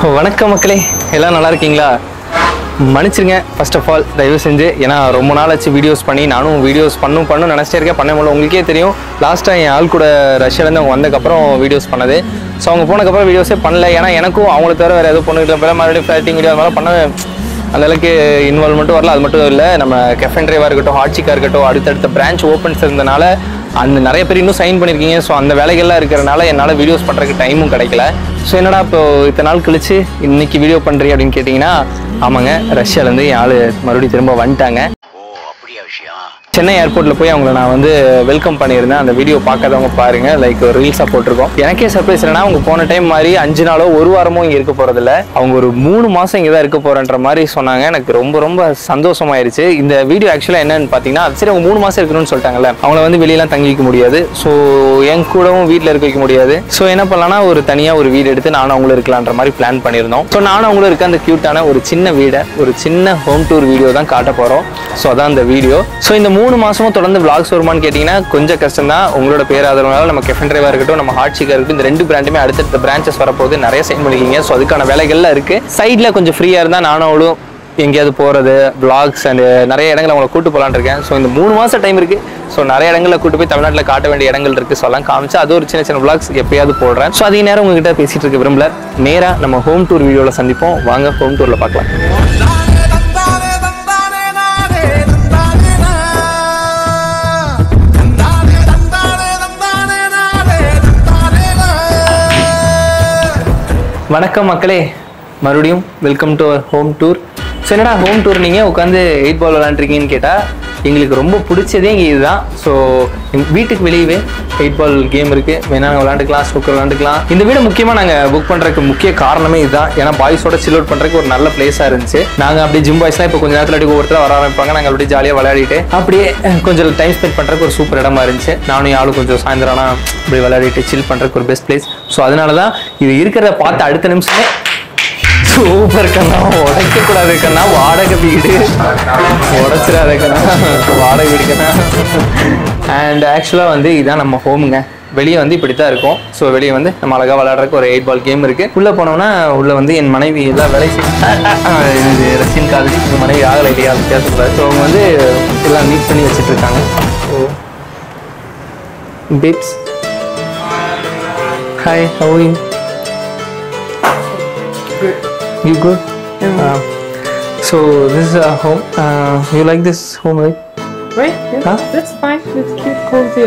வணக்கம் மக்களே, எல்லாம் நல்லா இருக்கீங்களா? மன்னிச்சிருங்க ஃபர்ஸ்ட் ஆஃப் ஆல், தயவு செஞ்சு. ஏன்னா ரொம்ப நாள் ஆச்சு வீடியோஸ் பண்ணி, நானும் வீடியோஸ் பண்ணணும்னு நினச்சிட்டே இருக்கேன், பண்ண முடியல. உங்களுக்கே தெரியும், லாஸ்ட்டாக என் ஆள் கூட ரஷ்யாலேருந்து அவங்க வந்ததுக்கப்புறம் வீடியோஸ் பண்ணது. ஸோ அவங்க போனதுக்கப்புறம் வீடியோஸே பண்ணல. ஏன்னா எனக்கும் அவங்கள தவிர வேறு எதுவும் பொண்ணுக்கிட்ட போய் மறுபடியும் ஃப்ளைட்டிங் வீடியோ அது மாதிரி பண்ண அந்தளவுக்கு இன்வால்வ்மெண்ட்டும் வரல. அது மட்டும் இல்லை, நம்ம கெஃபன் டிரைவாக இருக்கட்டும், ஹாட்சிக்காக இருக்கட்டும், அடுத்தடுத்த பிரான்ச் ஓப்பன்ஸ் இருந்தனால அந்த நிறைய பேர் இன்னும் சைன் பண்ணியிருக்கீங்க. ஸோ அந்த வேலைகள்லாம் இருக்கிறனால என்னால் வீடியோஸ் பண்ணுறதுக்கு டைமும் கிடைக்கல. ஸோ என்னடா இப்போ இத்தனை நாள் கழிச்சு இன்னைக்கு வீடியோ பண்ணுறீ அப்படின்னு கேட்டிங்கன்னா, ஆமாங்க, ரஷ்யாவிலேருந்து என் ஆள் மறுபடியும் திரும்ப வந்துட்டாங்க. சென்னை ஏர்போர்ட்டில் போய் அவங்கள நான் வந்து வெல்கம் பண்ணியிருந்தேன். அந்த வீடியோ பார்க்காதவங்க பாருங்கள், லைக் ஒரு ரீல்ஸாக போட்டிருக்கோம். எனக்கே சர்ப்ரைஸ் இல்லைனா, அவங்க போன டைம் மாதிரி 5 நாளோ 1 வாரமோ இங்கே இருக்க போகிறதில்ல, அவங்க ஒரு 3 மாதம் இங்கே தான் இருக்க போகிறன்ற மாதிரி சொன்னாங்க. எனக்கு ரொம்ப ரொம்ப சந்தோஷமாயிருச்சு. இந்த வீடியோ ஆக்சுவலாக என்னன்னு பார்த்தீங்கன்னா, சரி அவங்க 3 மாதம் இருக்கணும்னு சொல்லிட்டாங்கல்ல, அவங்கள வந்து வெளியெல்லாம் தங்கி வைக்க முடியாது. ஸோ என் கூடவும் வீட்டில் இருக்க வைக்க முடியாது. ஸோ என்ன பண்ணலாம்னா, ஒரு தனியாக ஒரு வீடு எடுத்து நானும் அவங்களும் இருக்கலான்ற மாதிரி பிளான் பண்ணியிருந்தோம். ஸோ நானும் அவங்களும் இருக்க அந்த க்யூட்டான ஒரு சின்ன வீடை, ஒரு சின்ன ஹோம் டூர் வீடியோ தான் காட்ட போகிறோம். ஸோ அதான் அந்த வீடியோ. ஸோ இந்த 3 மாதமும் தொடர்ந்து விளாக்ஸ் வருமானு கேட்டிங்கன்னா கொஞ்சம் கஷ்டம் தான். உங்களோட பேர் ஆதரவுனால நம்ம கெஃபன் டிரைவாக இருக்கட்டும், நம்ம ஹாட்சிக்காக இருக்கட்டும், இந்த 2 பிராண்டுமே அடுத்தடுத்த பிரான்ச்சஸ் வரப்போது நிறைய சைன் பண்ணிக்கிங்க. ஸோ அதுக்கான வேலைகள்லாம் இருக்குது. சைடில் கொஞ்சம் ஃப்ரீயாக இருந்தால் நானும் அவளும் எங்கேயாவது போகிறது, விளாக்ஸ் அண்ட் நிறைய இடங்கள் அவங்களை கூட்டு போகலான்னு இருக்கேன். ஸோ இந்த 3 மாதம் டைம் இருக்குது. ஸோ நிறைய இடங்களில் கூட்டு போய் தமிழ்நாட்டில் காட்ட வேண்டிய இடங்கள் இருக்குது. சொல்லலாம் காமிச்சு அது ஒரு சின்ன சின்ன விளாக்ஸ் எப்பயாவது போடுறேன். ஸோ அதிக நேரம் உங்ககிட்ட பேசிகிட்டு இருக்க விரும்பல. நேராக நம்ம ஹோம் டூர் வீடியோவில் சந்திப்போம். வாங்க ஹோம் டூரில் பார்க்கலாம். வணக்கம் மக்களே, மறுபடியும் welcome to our home tour. So என்னடா ஹோம் டூர் நீங்கள் உட்காந்து 8 பால் விளாண்டுருக்கீங்கன்னு கேட்டால், எங்களுக்கு ரொம்ப பிடிச்சதே இங்கே இதுதான். ஸோ எங்கள் வீட்டுக்கு வெளியவே 8 பால் கேம் இருக்குது, வேணா நாங்கள் விளாண்டுக்கலாம், ஸ்னூக்கர் விளாண்டுக்கலாம். இந்த வீடு முக்கியமாக நாங்கள் புக் பண்ணுறதுக்கு முக்கிய காரணமே இதுதான். ஏன்னா பாய்ஸோட சில் அவுட் பண்ணுறதுக்கு ஒரு நல்ல பிளேஸாக இருந்துச்சு. நாங்கள் அப்படியே ஜிம் பாய்ஸ்லாம் இப்போ கொஞ்சம் நேரத்தில் அடி ஒவ்வொருத்தர் வர ஆரம்பிப்பாங்க. நாங்கள் அப்படியே ஜாலியாக விளையாடிட்டு அப்படியே கொஞ்சம் டைம் ஸ்பெண்ட் பண்ணுறதுக்கு ஒரு சூப்பர் இடமா இருந்துச்சு. நானும் யாரும் கொஞ்சம் சாயந்தரம்னா அப்படி விளையாடிட்டு சில் பண்ணுறதுக்கு ஒரு பெஸ்ட் பிளேஸ். ஸோ அதனால தான் இது இருக்கிறத பார்த்து அடுத்த நிமிஷமே சூப்பர் கண்ணா, உடைக்கக்கூடாது கண்ணா, வாடகை வீடு உடைச்சிடாத கண்ணா, வாடகை வீடு கண்ணா. அண்ட் ஆக்சுவலாக வந்து இதுதான் நம்ம ஹோமுங்க. வெளியே வந்து இப்படி தான் இருக்கும். ஸோ வெளியே வந்து நம்ம அழகாக விளையாடுறதுக்கு ஒரு 8 பால் கேம் இருக்குது. உள்ளே போனோம்னா உள்ளே வந்து என் மனைவி எல்லாம் வேலை இது ரஷ்யன் காலேஜ் எங்கள் மனைவி ஆகலை இல்லையா வித்தியாசப்படுறாரு. ஸோ அவங்க வந்து எல்லாம் மீட் பண்ணி வச்சுட்டு இருக்காங்க. So babes, hi, how are you? You good? So this is our home. You like this home, right? Right? Yeah, huh? That's fine. It's cute, cozy.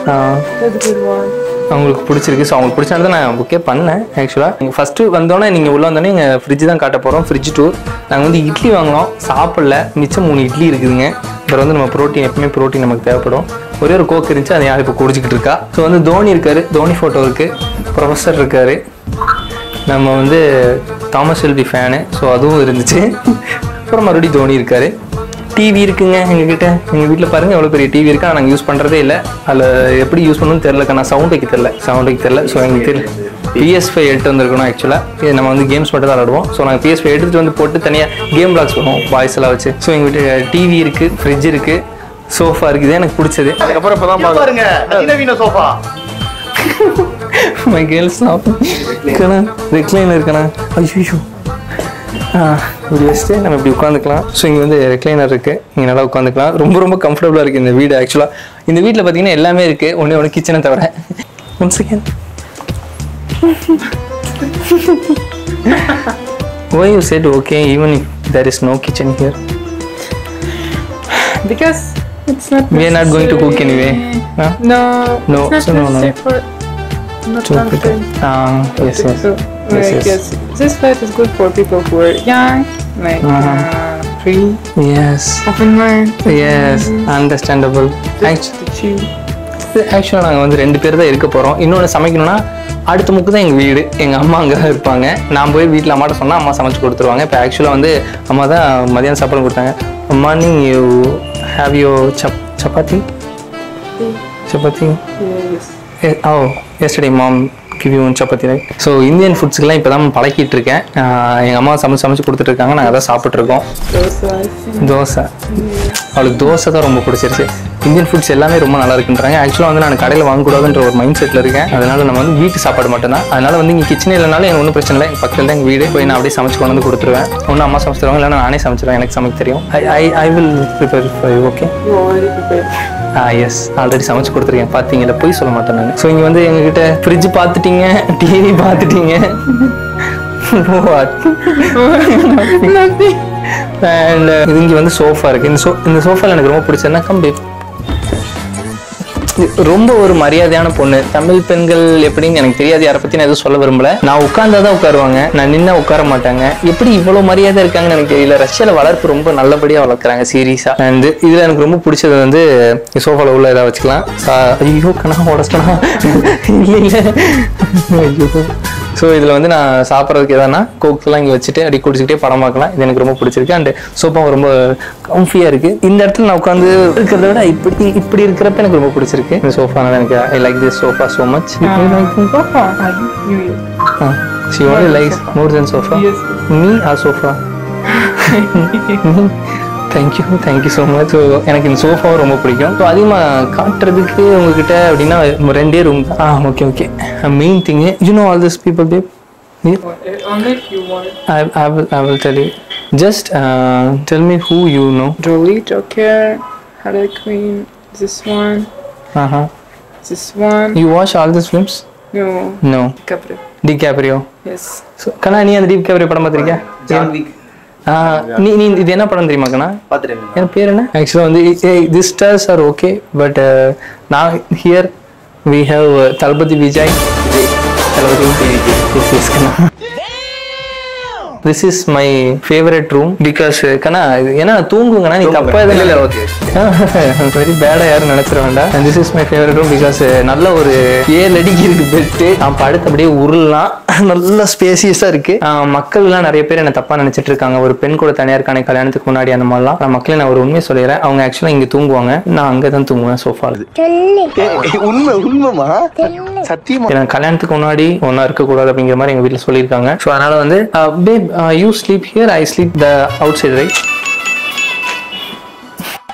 That's a good one. அவங்களுக்கு பிடிச்சிருக்கு. So அவங்களுக்கு பிடிச்சனால நான் புக்கே பண்ணேன். ஆக்சுவலாக நீங்கள் first வந்தோடனே நீங்கள் உள்ளே வந்தோடனே எங்கள் ஃப்ரிட்ஜ் தான் காட்ட போகிறோம். Fridge tour. நாங்கள் வந்து இட்லி வாங்கினோம், சாப்பிடல, மிச்சம் 3 இட்லி இருக்குதுங்க. அப்புறம் வந்து நம்ம ப்ரோட்டீன், எப்பவுமே ப்ரோட்டீன் நமக்கு தேவைப்படும். ஒரே ஒரு கோக் இருந்துச்சு, அதை யார் இப்போ குடிச்சிக்கிட்டு இருக்கா. ஸோ வந்து தோனி இருக்கார், தோனி ஃபோட்டோ இருக்குது, ப்ரொஃபஸர் இருக்கார், நம்ம வந்து தாமஸ் ஷெல்பி ஃபேனு, ஸோ அதுவும் இருந்துச்சு. அப்புறம் மறுபடியும் தோனி இருக்கார். டிவி இருக்குங்க எங்ககிட்ட. எங்கள் வீட்டில் பாருங்கள் எவ்வளோ பெரிய டிவி இருக்குது. நாங்கள் யூஸ் பண்ணுறதே இல்லை. அதில் எப்படி யூஸ் பண்ணணும்னு தெரிலக்கா, நான் சவுண்ட் வைக்க தெரில. ஸோ எங்களுக்கு தெரியல. PS5 எடுத்து வந்துருக்கணும். ஆக்சுவலாக இது நம்ம வந்து கேம்ஸ் மட்டும் தான் விளாடுவோம். ஸோ நாங்கள் PS5 எடுத்துகிட்டு வந்து போட்டு தனியாக கேம் பிளாக்ஸ் பண்ணுவோம் பாய்ஸ் எல்லாம் வச்சு. ஸோ எங்கள் வீட்டு டிவி இருக்குது, ஃப்ரிட்ஜ் இருக்குது, சோஃபா இருக்குது. எனக்கு பிடிச்சது. அதுக்கப்புறம் இப்போ தான் பாருங்க அதிநவீன சோஃபா. My girl stop. கண்ணா ரெக்லைனர் இருக்கண்ணா. ஐயோ இப்படி வச்சுட்டு நம்ம இப்படி உட்காந்துக்கலாம். ஸோ இங்கே வந்து ரெக்லைனர் இருக்குது, இங்கே நல்லா உட்காந்துக்கலாம். ரொம்ப ரொம்ப கம்ஃபர்டபுளாக இருக்குது இந்த வீடு. ஆக்சுவலாக இந்த வீட்டில் பார்த்தீங்கன்னா எல்லாமே இருக்குது, ஒன்று கிச்சனை தவிர. One second. Why you said okay even if there is no kitchen here? Because it's not. We are not going to cook anyway. Huh? No. It's not no. For not something. Yes. So, yes. This flat is good for people who are young, like free. Yes. Open mind. Yes. Understandable. ஆக்சுவலாக நாங்கள் வந்து 2 பேர் தான் இருக்க போகிறோம். இன்னொன்று சமைக்கணும்னா அடுத்த முக்கு தான் எங்கள் வீடு. எங்கள் அம்மா அங்கே தான் இருப்பாங்க. நான் போய் வீட்டில் அம்மாட்ட சொன்னால் அம்மா சமைச்சு கொடுத்துருவாங்க. இப்போ ஆக்சுவலாக வந்து அம்மா தான் மதியானம் சாப்பாடு கொடுத்தாங்க. Morning you have you chapati. Oh yesterday mom give you chapati, right? So Indian ஃபுட்ஸ்க்கெலாம் இப்போ தான் பழக்கிட்டு இருக்கேன். எங்கள் அம்மா சமைச்சு கொடுத்துட்ருக்காங்க, நாங்கள் தான் சாப்பிட்ருக்கோம். தோசை. அவளுக்கு தோசை தான் ரொம்ப பிடிச்சிருச்சு. இந்தியன் ஃபுட்ஸ் எல்லாமே ரொம்ப நல்லா இருக்குன்றாங்க. ஆக்சுவலாக வந்து நான் கடையில் வாங்கக்கூடாதுன்ற ஒரு மைண்ட் செட்டில் இருக்கேன். அதனால நம்ம வந்து வீட்டு சாப்பாடு மட்டும்தான். அதனால வந்து இங்கே கிச்சன் இல்லைனாலும் எனக்கு ஒன்றும் பிரச்சனை இல்லை. எங்கள் பக்கத்தில் தான் எங்கள் வீடு போய் நான் அப்படியே சமைச்சு கொண்டு வந்து கொடுத்துருவேன். ஒன்றும் அம்மா சமைச்சு தருவாங்க, இல்லைன்னா நானே சமைச்சிருவேன். எனக்கு சமைக்க தெரியும். I will prepare for you. Okay, You already prepared. Yes, already சமைச்சு கொடுத்துருக்கேன். பார்த்தீங்களா, போய் சொல்ல மாட்டேன் நான். ஸோ இங்கே வந்து எங்ககிட்ட ஃப்ரிட்ஜ் பார்த்துட்டீங்க, டிவி பார்த்துட்டீங்க. Nothing. அண்ட் இது இங்கே வந்து சோஃபா இருக்குது. இந்த சோஃபாவில் எனக்கு ரொம்ப பிடிச்சதுன்னா கம்பி ரொம்ப ஒரு மரியாதையான பொண்ணு. தமிழ் பெண்கள் எப்படின்னு எனக்கு தெரியாது, யாரை பற்றி நான் எதுவும் சொல்ல விரும்பல. நான் உட்கார்ந்தா தான் உட்காருவாங்க, நான் நின்னா உட்கார மாட்டாங்க. எப்படி இவ்வளோ மரியாதை இருக்காங்கன்னு எனக்கு தெரியல. ரஷ்யாவில் வளர்ப்பு ரொம்ப நல்லபடியாக வளர்க்குறாங்க சீரியஸாக. அண்ட் இதில் எனக்கு ரொம்ப பிடிச்சது வந்து சோஃபாவில் உள்ள ஏதாவது வச்சுக்கலாம். ஐயோ கணா உடச்சுக்கணா இல்லை ஐயோ. ஸோ இதில் வந்து நான் சாப்பிட்றதுக்கு எதனா கோக்ஸ்லாம் இங்கே வச்சுட்டு அப்படி குடிச்சிக்கிட்டே படம் பார்க்கலாம். இது எனக்கு ரொம்ப பிடிச்சிருக்கு. அண்ட் சோஃபாவும் ரொம்ப கம்ஃபியாக இருக்குது. இந்த இடத்துல நான் உட்காந்து இருக்கிறத விட இப்படி இருக்கிறப்ப எனக்கு ரொம்ப பிடிச்சிருக்கு இந்த சோஃபானால. எனக்கு I like this sofa so much. Sofa? She only likes more than sofa. Yes. Me or sofa? Thank you so much. So எனக்கு இந்த சோஃபாவும் ரொம்ப பிடிக்கும். ஸோ அதிகமாக காட்டுறதுக்கு உங்ககிட்ட அப்படின்னா 2 ரூம் தான். Okay main thing you know all this people babe. Only if you want. I will tell you. Just tell me who you know. Jolie, Joker, Harley Quinn, this one, this one. You watch all these films? No. DiCaprio. Yes. So கண்ணா நீ அந்த DiCaprio படம் பார்த்திருக்கியா? John Wick. நீ இது என்ன படம் தெரியுமா கண்ணா? பாத்துறேன். என் பேர் என்ன? ஆக்சுவலாக வந்து this stars are okay, but நான் here we have Thalapathy Vijay. This is my favorite room because கண்ணா ஏன்னா தூங்குங்கண்ணா, நீ தப்பா எதுவும் இல்லை. ஓகே, வெரி பேடா யாரும் நினைச்சிட வேண்டாம். And this is my favorite room because நல்ல ஒரு 7 அடிக்கு இருக்கு பெட்டு. நான் படுத்து அப்படியே உருளலாம், நல்ல ஸ்பேசியஸா இருக்கு. மக்கள்லாம் நிறைய பேர் என்ன தப்பா நினைச்சிட்டு இருக்காங்க, ஒரு பெண் கூட தனியா இருக்கானே கல்யாணத்துக்கு முன்னாடி அந்த மாதிரிலாம். நான் மக்களே நான் ஒரு உண்மையை சொல்லிடுறேன், அவங்க ஆக்சுவலா இங்க தூங்குவாங்க, நான் அங்கதான் தூங்குவேன் சோஃபால. உண்மைமா சத்தியமா எனக்கு கல்யாணத்துக்கு முன்னாடி ஒன்னா இருக்க கூடாது அப்படிங்கிற மாதிரி எங்க வீட்டுல சொல்லியிருக்காங்க. ஸோ அதனால வந்து babe you sleep here, I sleep the outside, right?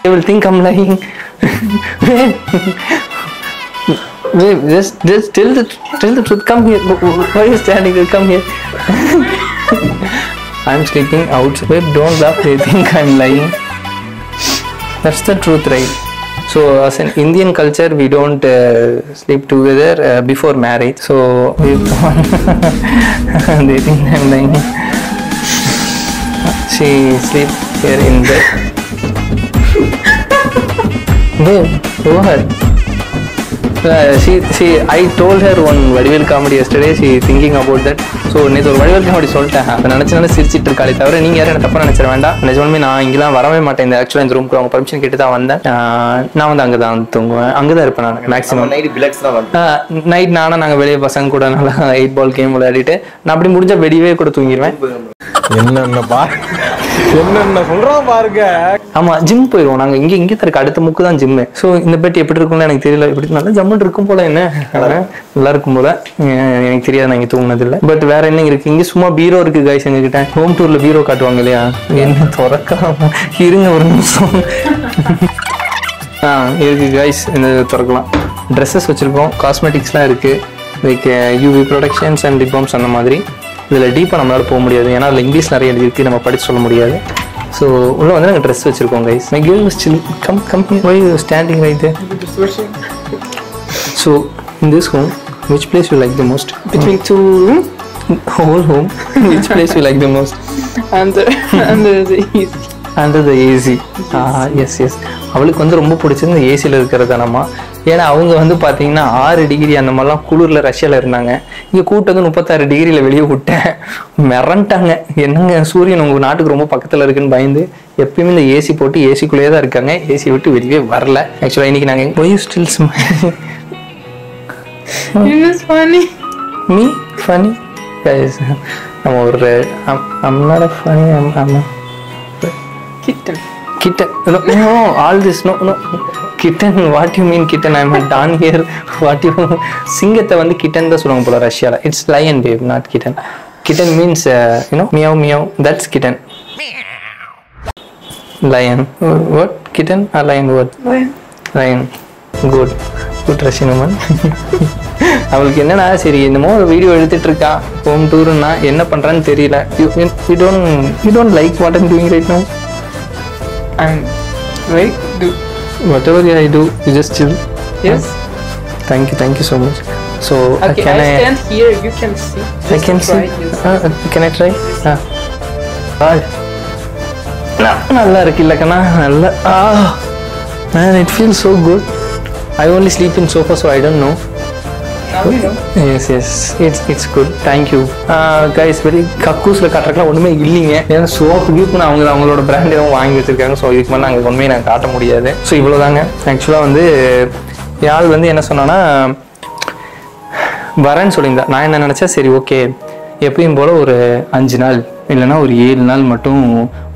They will think I'm lying. Wait, just tell the truth. Come here. Why are you standing here? Come here. I'm sleeping outside. Wait, don't laugh. They think I'm lying. That's the truth, right? So as an Indian culture, we don't sleep together before marriage. So they think I'm lying. She sleep here in bed. Babe, what? I told her one vadivel comedy yesterday. She thinking about that. So நேற்று ஒரு Vadivel comedy சொல்லிட்டேன். அதை நினச்சி சிரிச்சிட்டு இருக்காளே தவிர நீங்கள் யாரும் எனக்கு தப்பாக நினச்சிட வேண்டாம். நிஜமாலுமே நான் இங்கெல்லாம் வரவே மாட்டேன். இந்த ஆக்சுவலாக இந்த ரூமுக்கு அவங்க பர்மிஷன் கேட்டு தான் வந்தேன். நான் வந்து அங்கே தான் தூங்குவேன், அங்கே தான் இருப்பேன் நான் மேக்ஸிமம். நைட் நாங்கள் வெளியே பசங்க கூட நல்லா 8 பால் கேம் விளையாடிட்டு நான் அப்படி முடிஞ்சா வெளியவே கூட தூங்கிடுவேன். என்னென்ன சொல்றோம் பாருங்க. ஆமா, ஜிம் போயிடுவோம் நாங்க. இங்கே தான் இருக்கு, அடுத்த முக்கு தான் ஜிம்மு. ஸோ இந்த பெட் எப்படி இருக்கும்னு எனக்கு தெரியல. இப்படி நல்லா ஜம்முன்னு இருக்கும் போல, என்ன நல்லா இருக்கும் போல எனக்கு தெரியாது, நான் இங்கே தூங்கினது இல்லை. பட் வேற என்ன இருக்கு இங்கே? சும்மா பீரோ இருக்கு கைஸ். எங்ககிட்ட ஹோம் டூர்ல பீரோ காட்டுவாங்க இல்லையா, என்ன திறக்காம இருங்க ஒரு நிமிஷம். இருக்கு கைஸ், இந்த திறக்கலாம். ட்ரெஸ்ஸஸ் வச்சிருக்கோம், காஸ்மெட்டிக்ஸ்லாம் இருக்கு, like UV productions and lip palms அந்த மாதிரி. இதில் டீப்பாக நம்மளால போக முடியாது, ஏன்னா அதில் இங்கிலீஷ் நிறைய எழுதிருக்கு, நம்ம படித்து சொல்ல முடியாது. ஸோ உள்ள வந்து நாங்கள் ட்ரெஸ் வச்சிருக்கோம் guys. My girl is chill come why you standing right there. So in this home which place you like the most? Between 2 rooms? Whole home. Which place you like the most? Under the AC. Under the AC. Yes. அவளுக்கு வந்து ரொம்ப பிடிச்சது இந்த ஏசியில் இருக்கிறது நம்ம. ஏன்னா அவங்க வந்து பார்த்தீங்கன்னா 6 டிகிரி அந்த மாதிரிலாம் குளிரில் ரஷ்யாவில் இருந்தாங்க. இங்கே கூட்டு வந்து 36 டிகிரியில் வெளியே விட்டேன், மிரண்டாங்க. என்னங்க சூரியன் உங்கள் நாட்டுக்கு ரொம்ப பக்கத்தில் இருக்குன்னு பயந்து எப்பயுமே இந்த ஏசி போட்டு ஏசிக்குள்ளேயே தான் இருக்காங்க, ஏசி விட்டு வெளியே வரல. ஆக்சுவலாக இன்னைக்கு நாங்கள் why you still smiling? It was funny. Me? Funny? Guys, I'm over I'm not a funny, I'm a Kitten. No, all this, no. Kitten, what you mean kitten? I'm down here. What you... சிங்கத்தை வந்து kitten தான் சொல்லுவாங்க போல ரஷ்யால. It's lion babe, not kitten. Kitten means, meow meow. That's kitten. Lion. What? kitten or lion? What? Lion. Good. Good Russian woman. அவளுக்கு என்னன்னா சரி என்னமோ ஒரு வீடியோ எடுத்துட்டு இருக்கா ஹோம் டூர்னா என்ன பண்றான்னு தெரியல. You don't like what I'm doing right now? I'm right. Whatever I do, you just chill. Yes. Thank you so much. So Okay, can I stand here. You can see. I can Just try see. this. Can I try? நல்லா இருக்குல்ல கண்ணா நல்லா man, it feels so good. I only sleep in sofa, so I don't know. Now you know. Yes, it's good. Thank you. Guys, very கக்கூஸ்ல காட்டுறதுலாம் ஒண்ணுமே இல்லைங்க. ஏன்னா soap கீப்பு அவங்களோட brand எதுவும் வாங்கி வச்சிருக்காங்க. ஸோ இதுக்கு மேலே நாங்கள் உண்மையை நான் காட்ட முடியாது. ஸோ இவ்வளோதாங்க. ஆக்சுவலாக வந்து யாழ் வந்து என்ன சொன்னான்னா வரேன்னு சொல்லியிருந்தா. நான் என்ன நினச்சேன் சரி ஓகே எப்பயும் போல் ஒரு 5 நாள் இல்லைன்னா ஒரு 7 நாள் மட்டும்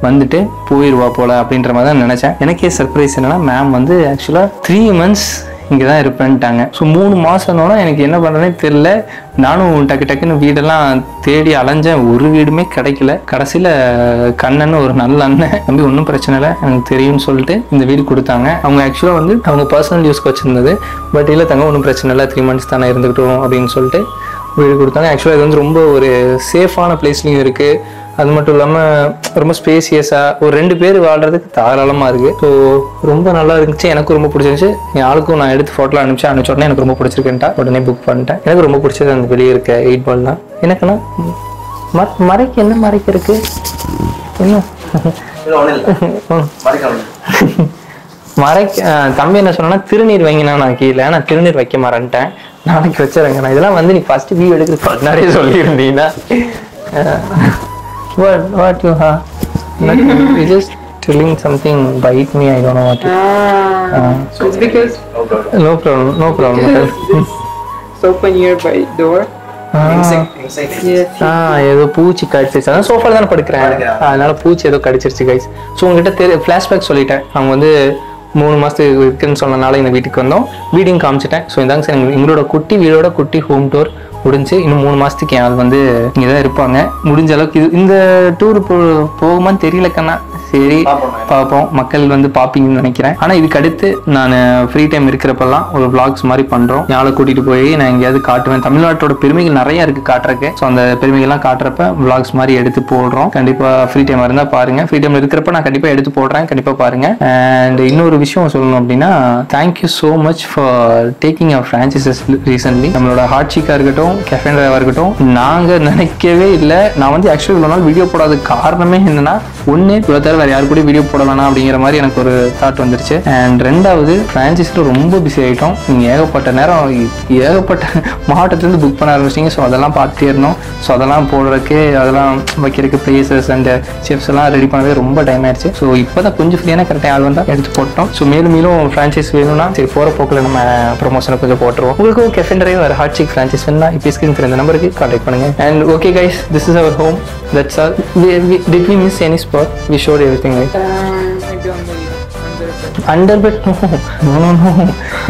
வந்துட்டு போயிடுவா போல அப்படின்ற மாதிரி தான் நினச்சேன். எனக்கே சர்ப்ரைஸ் என்னன்னா மேம் வந்து ஆக்சுவலாக 3 months இங்கே தான் இருப்பேன்ட்டாங்க. ஸோ 3 மாதம்னோட எனக்கு என்ன பண்ணுறதுனே தெரியல. நானும் டக்குன்னு வீடெல்லாம் தேடி அலைஞ்சேன். ஒரு வீடுமே கிடைக்கல. கடைசியில் கண்ணன்னு ஒரு நல்ல அண்ணன் தம்பி ஒன்றும் பிரச்சனை இல்லை எனக்கு தெரியும்னு சொல்லிட்டு இந்த வீடு கொடுத்தாங்க. அவங்க ஆக்சுவலாக வந்து அவங்க பர்சனல் யூஸ்க்கு வச்சுருந்தது. பட் இல்லை தங்க ஒன்றும் பிரச்சனை இல்லை 3 months தானே இருந்துக்கிட்டோம் அப்படின்னு சொல்லிட்டு வீடு கொடுத்தாங்க. ஆக்சுவலாக இது வந்து ரொம்ப ஒரு சேஃபான பிளேஸ்லையும் இருக்குது. அது மட்டும் இல்லாமல் ரொம்ப ஸ்பேசியஸாக ஒரு 2 பேர் வாழ்கிறதுக்கு தாராளமாக இருக்குது. ஸோ ரொம்ப நல்லா இருந்துச்சு. எனக்கும் ரொம்ப பிடிச்சிருந்துச்சு. என் ஆளுக்கும் நான் எடுத்து ஃபோட்டோலாம் அனுப்பிச்ச உடனே எனக்கு ரொம்ப பிடிச்சிருக்குன்ட்டா உடனே புக் பண்ணிட்டேன். எனக்கு ரொம்ப பிடிச்சது அந்த வெளியே இருக்க 8 ball தான். எனக்குன்னா மறைக்கு என்ன மறைக்கு இருக்கு என்ன மறைக்க தம்பி என்ன சொன்னா திருநீர் வைங்கினா நான் கீழே நான் திருநீர் வைக்க மாறேன்ட்டேன். நாளைக்கு வச்சுறேங்க. நான் இதெல்லாம் வந்து நீ ஃபர்ஸ்ட் வியூ எடுக்கிறது முன்னாடியே சொல்லியிருந்தீங்கன்னா what you have you just telling something bite me. I don't know what So it's because no problem it's open nearby door. Yes. ஏதோ பூச்சி கடிச்சிருச்சு. அதான் சோஃபால தானே படுக்கிறேன் அதனால பூச்சி ஏதோ கடிச்சிருச்சு கைஸ். ஸோ உங்ககிட்ட ஃப்ளாஷ்பேக் சொல்லிட்டேன். அவங்க வந்து 3 மாதத்துக்கு இருக்குன்னு சொன்னனால இந்த வீட்டுக்கு வந்தோம். வீடியும் காமிச்சிட்டேன். ஸோ இதாங்க சார் எங்களோட வீடோட குட்டி ஹோம் டூர் முடிஞ்சு. இன்னும் 3 மாதத்துக்கு என் ஆள் வந்து இங்கே தான் இருப்பாங்க. முடிஞ்ச அளவுக்கு இந்த டூர் போகுமான்னு தெரியல கண்ணா. சரி பார்ப்போம். மக்கள் வந்து பார்ப்பீங்கன்னு நினைக்கிறேன். ஆனால் இதுக்கு அடுத்து நான் ஃப்ரீ டைம் இருக்கிறப்பெல்லாம் ஒரு vlogs மாதிரி பண்ணுறோம். யாரை கூட்டிகிட்டு போய் நான் எங்கேயாவது காட்டுவேன். தமிழ்நாட்டோட பெருமைகள் நிறைய இருக்குது காட்டுறக்கு. ஸோ அந்த பெருமைகள்லாம் காட்டுறப்ப vlogs மாதிரி எடுத்து போடுறோம். கண்டிப்பாக ஃப்ரீ டைம் இருந்தால் பாருங்கள். ஃப்ரீ டைம் இருக்கிறப்ப நான் கண்டிப்பாக எடுத்து போடுறேன். கண்டிப்பாக பாருங்கள். அண்ட் இன்னொரு விஷயம் சொல்லணும் அப்படின்னா thank you so much for taking our franchises recently. நம்மளோட ஹாட்சிக்காக இருக்கட்டும் கெஃபே டிரைவாக இருக்கட்டும் நாங்கள் நினைக்கவே இல்லை. நான் வந்து ஆக்சுவலி இவ்வளோ நாள் வீடியோ போடாத காரணமே என்னன்னா ஒன்று இவ்வளோ தவிர வேறு யாரு கூட வீடியோ போட வேணாம் அப்படிங்கிற மாதிரி எனக்கு ஒரு தாட் வந்துருச்சு. அண்ட் 2வது ஃப்ரான்ச்சைஸில் ரொம்ப பிஸி ஆகிட்டோம். நீங்கள் ஏகப்பட்ட நேரம் ஏகப்பட்ட மாவட்டத்துலேருந்து புக் பண்ண ஆரம்பிச்சிங்க. ஸோ அதெல்லாம் பார்த்துட்டே இருந்தோம். ஸோ அதெல்லாம் போடுறதுக்கு அதெல்லாம் வைக்கிறதுக்கு பிளேசஸ் அண்ட் செஃப்ஸ் எல்லாம் ரெடி பண்ணவே ரொம்ப டைம் ஆயிடுச்சு. ஸோ இப்போ தான் கொஞ்சம் ஃப்ரீயான கரெக்டாக ஆள் வந்தால் எடுத்து போட்டோம். ஸோ மேலும் ஃப்ரான்ச்சைஸ் வேணும்னா சரி போகிற போக்கில் நம்ம ப்ரொமோஷனை கொஞ்சம் போட்டுருவோம். உங்களுக்கு கெஃபே டிரைவர் ஹாட்சிக் ஃப்ரான்ச்சைஸ் வேணும்னா இப்போ ஸ்க்ரீன் இந்த நம்பருக்கு கான்டாக்ட் பண்ணுங்கள். And okay guys, this is our home. That's all. Did we miss any spot? We showed everything, right? Maybe on the underbed. No.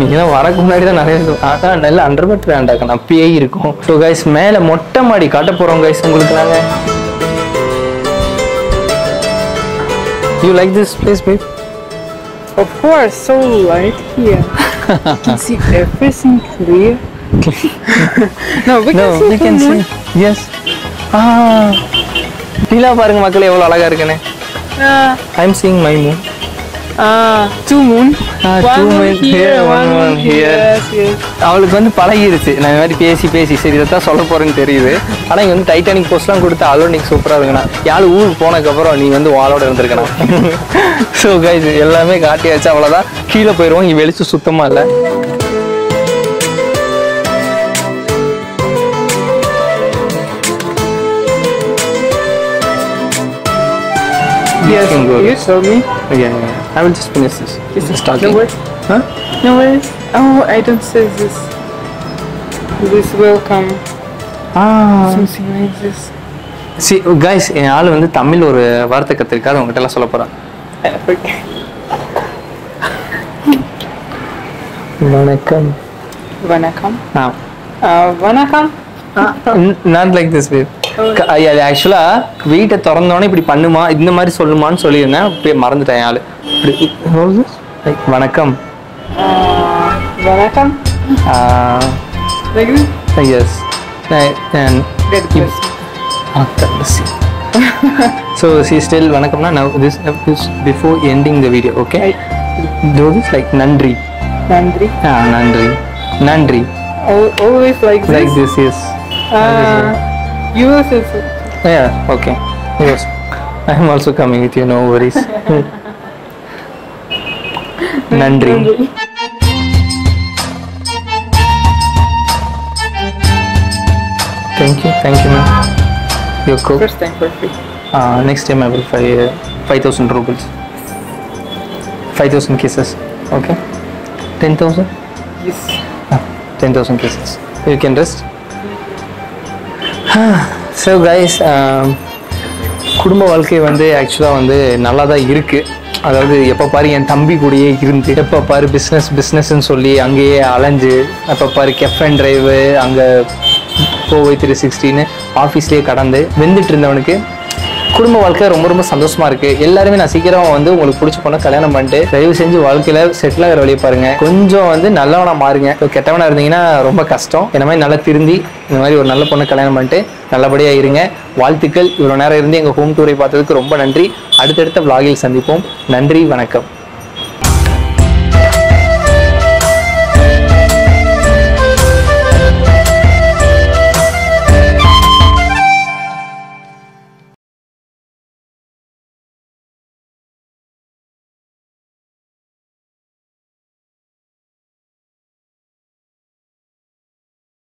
இதெல்லாம் வரக்கு முன்னாடி தான் நிறைய இருக்கும். அதான் நல்ல அண்டர்பெட் வேண்டாக்கா நான் பேய் இருக்கும். ஸோ கைஸ் மேலே மொட்டை மாடி காட்ட போகிறோம் கைஸ் உங்களுக்கு நாங்கள். You like this place, babe? Of course, so light here. You can see everything clear. No, we can see. Yes. நிலா பாருங்க மக்களே எவ்வளோ அழகா இருக்குன்னு. I'm seeing my moon. 2 moon. One moon here, one moon here. Yes. அவளுக்கு வந்து பழகிருச்சு. நான் இந்த மாதிரி பேசி சரி இதைத்தான் சொல்ல போறேன்னு தெரியுது. ஆனால் இங்கே வந்து டைட்டானிக் போஸ்ட்லாம் கொடுத்து அலோ நீங்க சூப்பராக இருக்குண்ணா. யாரும் ஊருக்கு போனதுக்கப்புறம் நீ வந்து வாளோட இருந்திருக்கணும். ஸோ கைஸ் எல்லாமே காட்டியாச்சு. அவ்வளோதான். கீழே போயிடுவோம். இங்கே வெளிச்சு சுத்தமாக இல்லை. Yes, you told me. Yeah. I will just finish this. Just talking. No worries. Huh? No worries. Oh, I don't say this. This welcome. Something like this. See, guys, என் ஆள் வந்து தமிழ் ஒரு வார்த்தை கற்றுருக்காது. உங்ககிட்ட எல்லாம் சொல்ல போகிறான். வணக்கம். Vanakkam. Vanakkam. Vanakkam. Not like this, babe. அது ஆக்சுவலாக வீட்டை திறந்தோன்னே இப்படி பண்ணுமா இந்த மாதிரி சொல்லுமான்னு சொல்லியிருந்தேன். அப்படியே மறந்துட்டேன் ஆள். வணக்கம். வணக்கம். Like this? Yes. And Get close. So she still vanakamna. Now this is before ending the video. Okay. Do this like nandri. Nandri. Nandri. Nandri. Always like this? Like this, yes. Yours is... Yeah, okay. Yes. I am also coming with you, no worries. Nandri. Thank you, ma'am. You're cool. First time for free. Next time I will 5,000 rubles. 5,000 kisses. Okay. 10,000. Yes. 10,000 kisses. You can rest. So guys, குடும்ப வாழ்க்கை வந்து ஆக்சுவலாக வந்து நல்லா தான் இருக்குது. அதாவது எப்போ பாரு என் தம்பி கூடயே இருந்து எப்போ பாரு பிஸ்னஸ்ன்னு சொல்லி அங்கேயே அலைஞ்சு எப்போ பாரு கெஃப் அண்ட் டிரைவு அங்கே கோவை 360ன்னு ஆஃபீஸ்லேயே கடந்து வெந்துட்டு இருந்தவனுக்கு குடும்ப வாழ்க்கை ரொம்ப ரொம்ப சந்தோஷமாக இருக்குது. எல்லாருமே நான் சீக்கிரம் வந்து உங்களுக்கு பிடிச்ச பொண்ணை கல்யாணம் பண்ணிட்டு தயவு செஞ்சு வாழ்க்கையில் செட்டில் ஆகிற வழியை பாருங்கள். கொஞ்சம் வந்து நல்லவனாக மாறுங்க. இப்போ கெட்டவனாக இருந்தீங்கன்னா ரொம்ப கஷ்டம். இந்த மாதிரி நல்லா திருந்தி இந்த மாதிரி ஒரு நல்ல பொண்ணை கல்யாணம் பண்ணிட்டு நல்லபடியாக இருங்க. வாழ்த்துக்கள். இவ்வளோ நேரம் இருந்து எங்கள் ஹோம் டூரை பார்த்ததுக்கு ரொம்ப நன்றி. அடுத்தடுத்த vlogல் சந்திப்போம். நன்றி, வணக்கம்.